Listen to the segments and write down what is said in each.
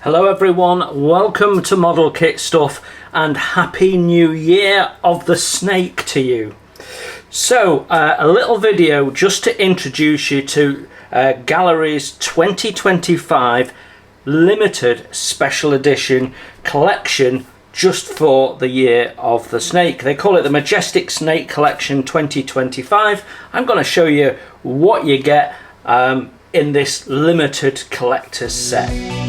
Hello everyone, welcome to Model Kit Stuff and Happy New Year of the Snake to you. So a little video just to introduce you to Gaahleri's 2025 limited special edition collection just for the year of the snake. They call it the Majestic Snake Collection 2025. I'm going to show you what you get in this limited collector's set.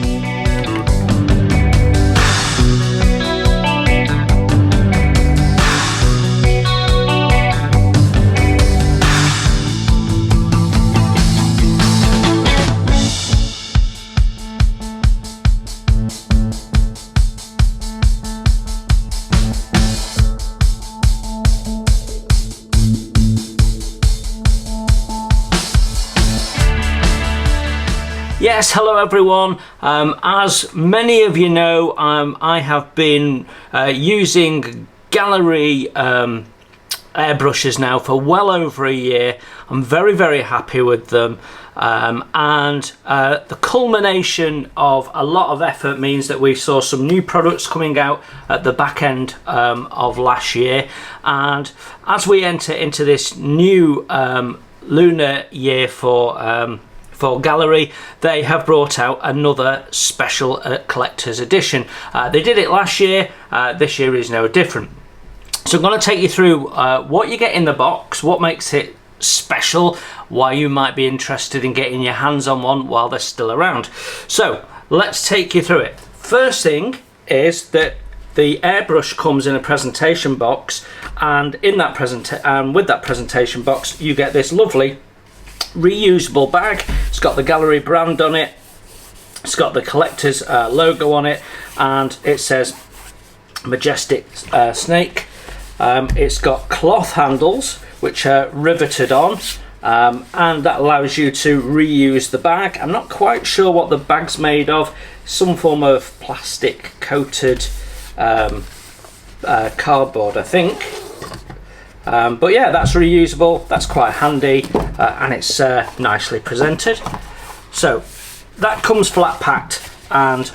Yes, hello everyone. As many of you know, I have been using Gaahleri airbrushes now for well over a year. I'm very happy with them, and the culmination of a lot of effort means that we saw some new products coming out at the back end of last year, and as we enter into this new lunar year for Gaahleri, they have brought out another special collector's edition. They did it last year, this year is no different. So I'm going to take you through what you get in the box, what makes it special, why you might be interested in getting your hands on one while they're still around. So let's take you through it. First thing is that the airbrush comes in a presentation box, and in that with that presentation box you get this lovely reusable bag. It's got the Gaahleri brand on it, it's got the collector's logo on it, and it says Majestic Snake. It's got cloth handles which are riveted on, and that allows you to reuse the bag. I'm not quite sure what the bag's made of, some form of plastic coated cardboard, I think. But yeah, that's reusable, that's quite handy, and it's nicely presented. So that comes flat packed, and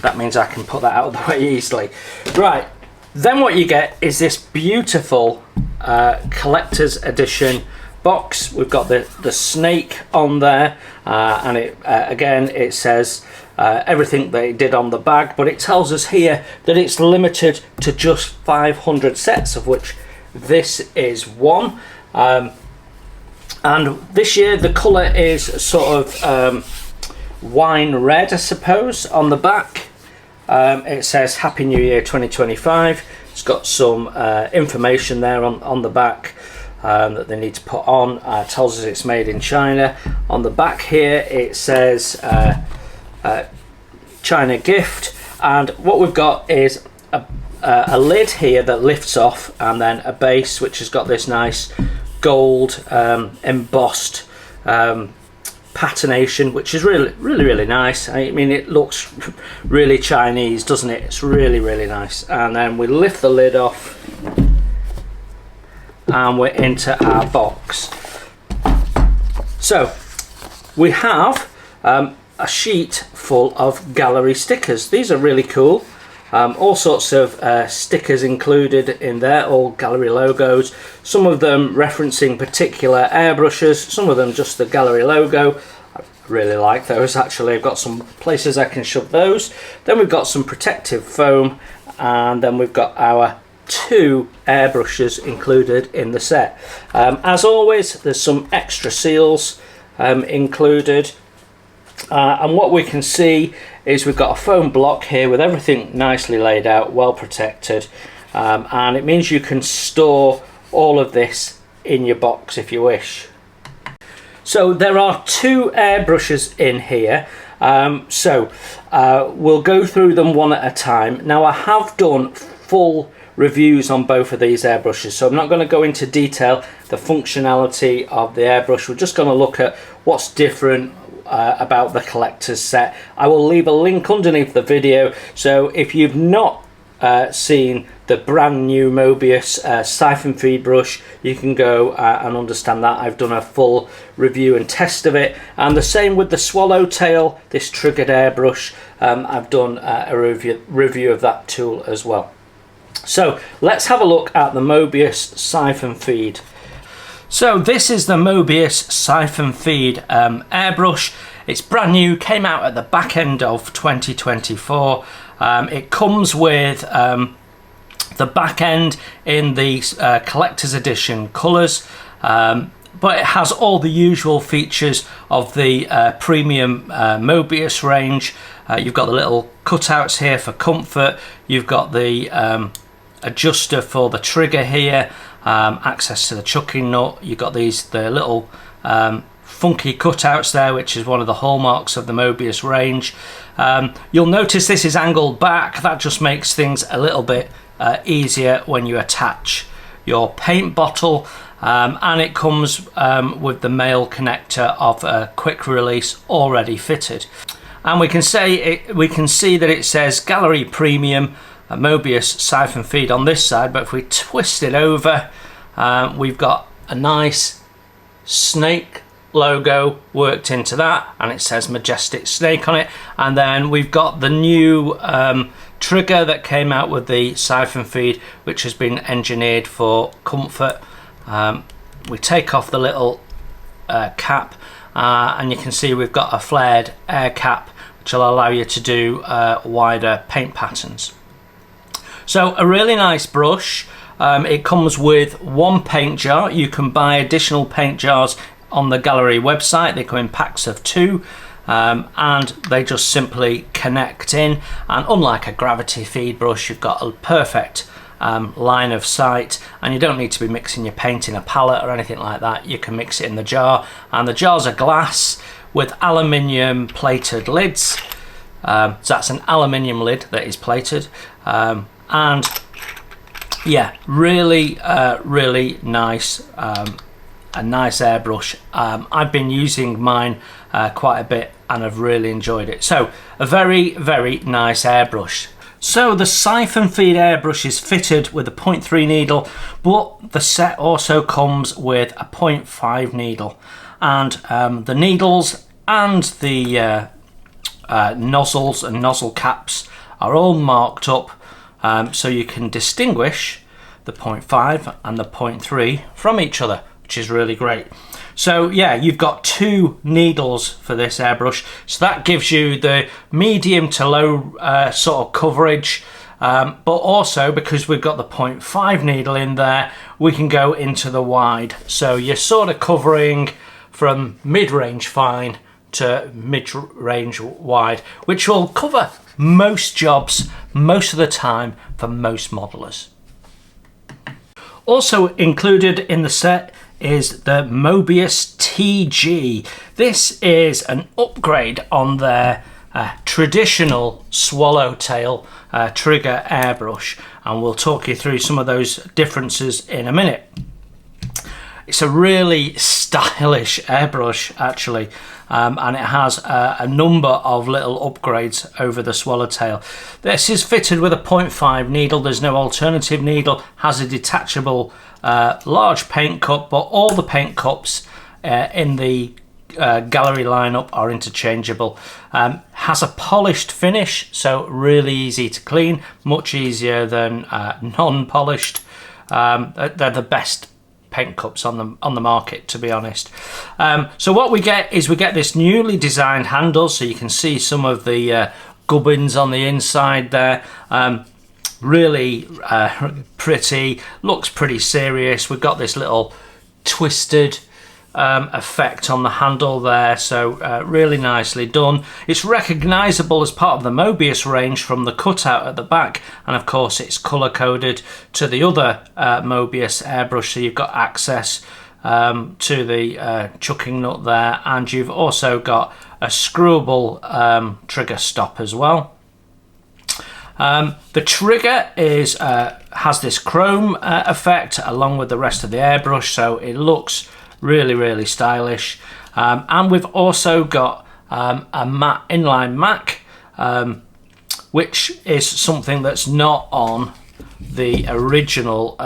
that means I can put that out of the way easily. Right, then what you get is this beautiful collector's edition box. We've got the snake on there, and it again it says everything they did on the bag, but it tells us here that it's limited to just 500 sets, of which this is one, and this year the colour is sort of wine red, I suppose. On the back it says Happy New Year 2025. It's got some information there on the back that they need to put on. Tells us it's made in China. On the back here it says China gift, and what we've got is a lid here that lifts off, and then a base which has got this nice gold embossed patination, which is really nice. I mean, it looks really Chinese, doesn't it? It's really nice. And then we lift the lid off and we're into our box. So we have a sheet full of Gaahleri stickers. These are really cool. All sorts of stickers included in there, all Gaahleri logos, some of them referencing particular airbrushes, some of them just the Gaahleri logo. I really like those actually. I've got some places I can shove those. Then we've got some protective foam, and then we've got our 2 airbrushes included in the set. As always, there's some extra seals included. And what we can see is we've got a foam block here with everything nicely laid out, well protected, and it means you can store all of this in your box if you wish. So there are 2 airbrushes in here, so we'll go through them one at a time. Now I have done full reviews on both of these airbrushes, so I'm not going to go into detail the functionality of the airbrush. We're just going to look at what's different about the collector's set. I will leave a link underneath the video, so if you've not seen the brand new Mobius siphon feed brush, you can go and understand that. I've done a full review and test of it, and the same with the Swallowtail, this triggered airbrush. I've done a review of that tool as well. So let's have a look at the Mobius siphon feed. So this is the Mobius siphon feed airbrush. It's brand new, came out at the back end of 2024. It comes with the back end in the collector's edition colours, but it has all the usual features of the premium Mobius range. You've got the little cutouts here for comfort, you've got the adjuster for the trigger here, access to the chucking nut, you've got the little funky cutouts there, which is one of the hallmarks of the Mobius range. You'll notice this is angled back. That just makes things a little bit easier when you attach your paint bottle, and it comes with the male connector of a quick release already fitted. And we can see that it says Gaahleri Premium Mobius siphon feed on this side, but if we twist it over, we've got a nice snake logo worked into that, and it says Majestic Snake on it. And then we've got the new trigger that came out with the siphon feed, which has been engineered for comfort. We take off the little cap, and you can see we've got a flared air cap, which will allow you to do wider paint patterns. So a really nice brush. It comes with one paint jar. You can buy additional paint jars on the Gaahleri website. They come in packs of 2, and they just simply connect in. And unlike a gravity feed brush, you've got a perfect line of sight, and you don't need to be mixing your paint in a palette or anything like that. You can mix it in the jar, and the jars are glass with aluminium plated lids. So that's an aluminium lid that is plated, and yeah, really nice. A nice airbrush. I've been using mine quite a bit and I've really enjoyed it. So a very nice airbrush. So the siphon feed airbrush is fitted with a 0.3 needle, but the set also comes with a 0.5 needle, and the needles and the nozzles and nozzle caps are all marked up, so you can distinguish the 0.5 and the 0.3 from each other, which is really great. So yeah, you've got 2 needles for this airbrush, so that gives you the medium to low sort of coverage, but also because we've got the 0.5 needle in there, we can go into the wide, so you're sort of covering from mid-range fine to mid-range wide, which will cover most jobs most of the time for most modelers. Also included in the set is the Mobius TG. This is an upgrade on their traditional Swallowtail trigger airbrush, and we'll talk you through some of those differences in a minute. It's a really stylish airbrush actually, and it has a number of little upgrades over the Swallowtail. This is fitted with a 0.5 needle, there's no alternative needle, has a detachable large paint cup, but all the paint cups in the Gaahleri lineup are interchangeable. Has a polished finish, so really easy to clean, much easier than non-polished. They're the best paint cups on the market, to be honest. So what we get is we get this newly designed handle, so you can see some of the gubbins on the inside there. Really pretty, looks pretty serious. We've got this little twisted effect on the handle there, so really nicely done. It's recognizable as part of the Mobius range from the cutout at the back, and of course it's color coded to the other Mobius airbrush, so you've got access to the chucking nut there, and you've also got a screwable trigger stop as well. The trigger has this chrome effect along with the rest of the airbrush, so it looks really stylish. And we've also got a matte inline mac which is something that's not on the original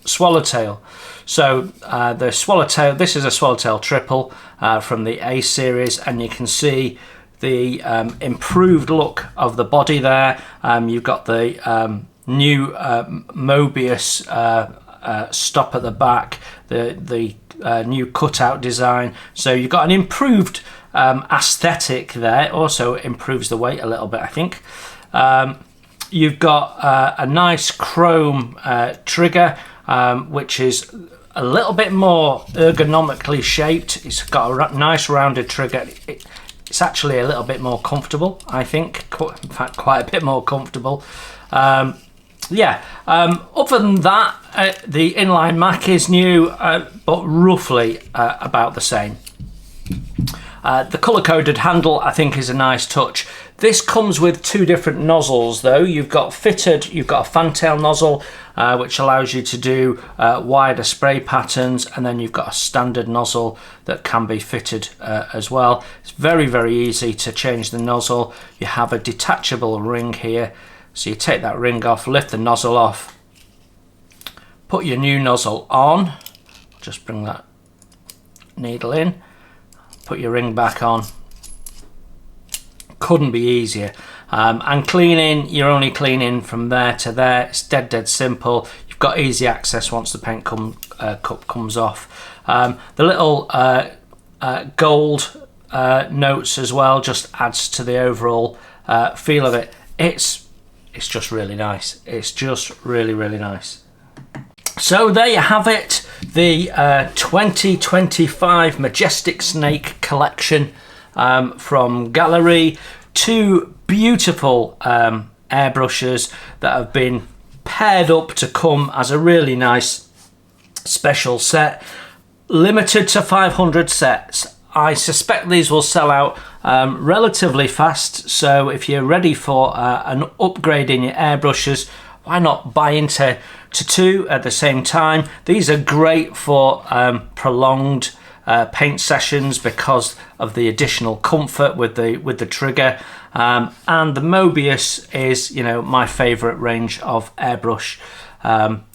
Swallowtail. So the Swallowtail, this is a Swallowtail triple from the A series, and you can see the improved look of the body there. You've got the new Mobius stop at the back, the new cutout design. So you've got an improved aesthetic there. Also improves the weight a little bit, I think. You've got a nice chrome trigger, which is a little bit more ergonomically shaped. It's got a nice rounded trigger. It's actually a little bit more comfortable, I think. In fact, quite a bit more comfortable. Yeah, other than that, the inline Mac is new, but roughly about the same. The colour-coded handle, I think, is a nice touch. This comes with two different nozzles, though. You've got a fantail nozzle, which allows you to do wider spray patterns, and then you've got a standard nozzle that can be fitted as well. It's very, very easy to change the nozzle. You have a detachable ring here, so you take that ring off, lift the nozzle off, put your new nozzle on, just bring that needle in, put your ring back on. Couldn't be easier. And cleaning, you're only cleaning from there to there. It's dead simple. You've got easy access once the paint cup comes off. The little gold notes as well just adds to the overall feel of it. It's just really nice. It's just really nice. So there you have it, the 2025 Majestic Snake collection from Gaahleri. Two beautiful airbrushes that have been paired up to come as a really nice special set. Limited to 500 sets. I suspect these will sell out relatively fast, so if you're ready for an upgrade in your airbrushes, why not buy into two at the same time? These are great for prolonged paint sessions because of the additional comfort with the trigger, and the Mobius is, you know, my favorite range of airbrush.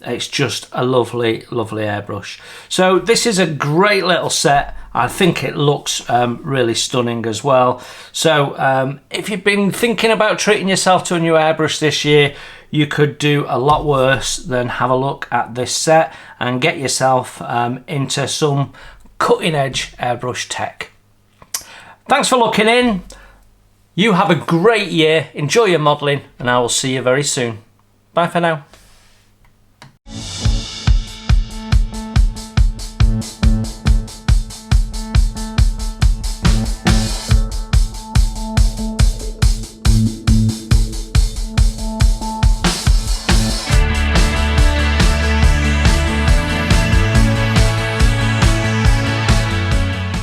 It's just a lovely airbrush. So this is a great little set. I think it looks really stunning as well. So if you've been thinking about treating yourself to a new airbrush this year, you could do a lot worse than have a look at this set and get yourself into some cutting edge airbrush tech. Thanks for looking in. You have a great year, enjoy your modelling, and I will see you very soon. Bye for now.